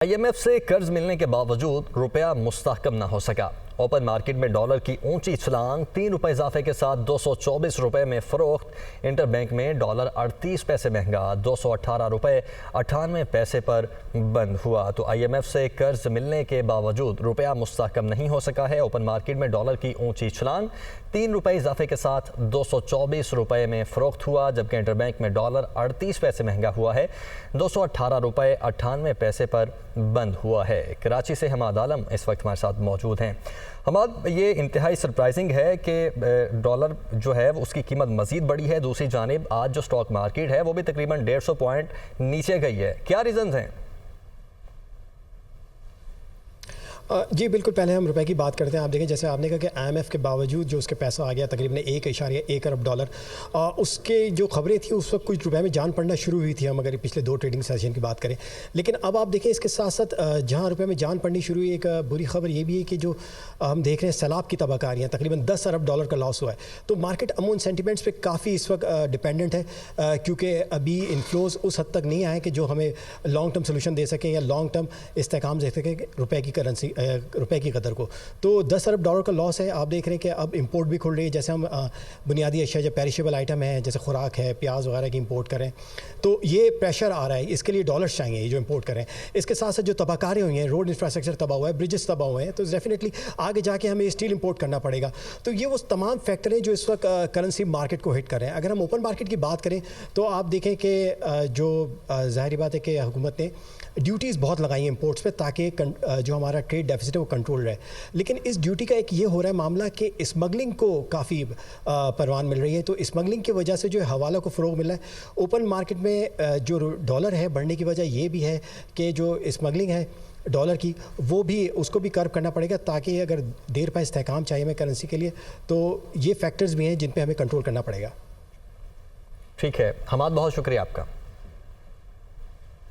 IMF से कर्ज मिलने के बावजूद रुपया मुस्तहकम न हो सका। ओपन मार्केट में डॉलर की ऊंची छलांग, 3 रुपये इजाफे के साथ 224 रुपये में फरोख्त। इंटरबैंक में डॉलर 38 पैसे महंगा 218 रुपये 98 पैसे पर बंद हुआ। तो IMF से कर्ज मिलने के बावजूद रुपया मुस्तहकम नहीं हो सका है। ओपन मार्केट में डॉलर की ऊंची छलांग, 3 रुपये इजाफे के साथ 224 रुपये में फरोख्त हुआ, जबकि इंटरबैंक में डॉलर 38 पैसे महंगा हुआ है, 218 रुपये 98 पैसे पर बंद हुआ है। कराची से हमाद आलम इस वक्त हमारे साथ मौजूद हैं। हमाद, ये इंतहाई सरप्राइजिंग है कि डॉलर जो है उसकी कीमत मज़ीद बढ़ी है। दूसरी जानिब आज जो स्टॉक मार्केट है वो भी तकरीबन 150 पॉइंट नीचे गई है। क्या रीज़न्स हैं? जी बिल्कुल, पहले हम रुपए की बात करते हैं। आप देखें, जैसे आपने कहा कि IMF के बावजूद जो उसके पैसा आ गया तकरीबन 1.1 अरब डॉलर, उसके जो खबरें थी उस वक्त कुछ रुपए में जान पड़ना शुरू हुई थी, हम अगर पिछले 2 ट्रेडिंग सेशन की बात करें। लेकिन अब आप देखें, इसके साथ साथ जहाँ रुपए में जान पड़नी शुरू हुई, एक बुरी खबर ये भी है कि जो हम देख रहे हैं सैलाब की तबाहकारियाँ, तकरीबन 10 अरब डॉलर का लॉस हुआ है। तो मार्केट अमूमन सेंटिमेंट्स पर काफ़ी इस वक्त डिपेंडेंट है, क्योंकि अभी इन्फ्लोज उस हद तक नहीं आए कि जो हमें लॉन्ग टर्म सोल्यूशन दे सकें या लॉन्ग टर्म इस्तेहकाम दे सकें रुपए की करेंसी, रुपए की कदर को। तो 10 अरब डॉलर का लॉस है। आप देख रहे हैं कि अब इंपोर्ट भी खुल रही है। जैसे हम बुनियादी अशिया, जो पेरिशेबल आइटम है जैसे खुराक है, प्याज वगैरह की इंपोर्ट करें, तो ये प्रेशर आ रहा है। इसके लिए डॉलर्स चाहिए ये जो इंपोर्ट करें। इसके साथ साथ जो तबाहकारें हुई हैं, रोड इंफ्रास्ट्रक्चर तबाह हुआ है, ब्रिजेस तबाह हुए हैं, तो डेफिनेटली आगे जाके हमें स्टील इंपोर्ट करना पड़ेगा। तो ये वो तमाम फैक्टर हैं जो इस वक्त करेंसी मार्केट को हिट कर रहे हैं। अगर हम ओपन मार्केट की बात करें तो आप देखें कि जो ज़ाहिर बात है कि हुकूमत ने ड्यूटीज़ बहुत लगाई हैं इंपोर्ट्स पे, ताकि जो हमारा ट्रेड डेफिसिट है वो कंट्रोल रहे। लेकिन इस ड्यूटी का एक ये हो रहा है मामला कि स्मगलिंग को काफ़ी परवान मिल रही है। तो स्मगलिंग की वजह से जो हवाला को फ़रोग मिल रहा है। ओपन मार्केट में जो डॉलर है बढ़ने की वजह ये भी है कि जो स्मगलिंग है डॉलर की, वो भी उसको भी कर्व करना पड़ेगा, ताकि अगर देर पा इस्तेहकाम चाहिए हमें करेंसी के लिए, तो ये फैक्टर्स भी हैं जिन पर हमें कंट्रोल करना पड़ेगा। ठीक है हमाद, बहुत शुक्रिया आपका।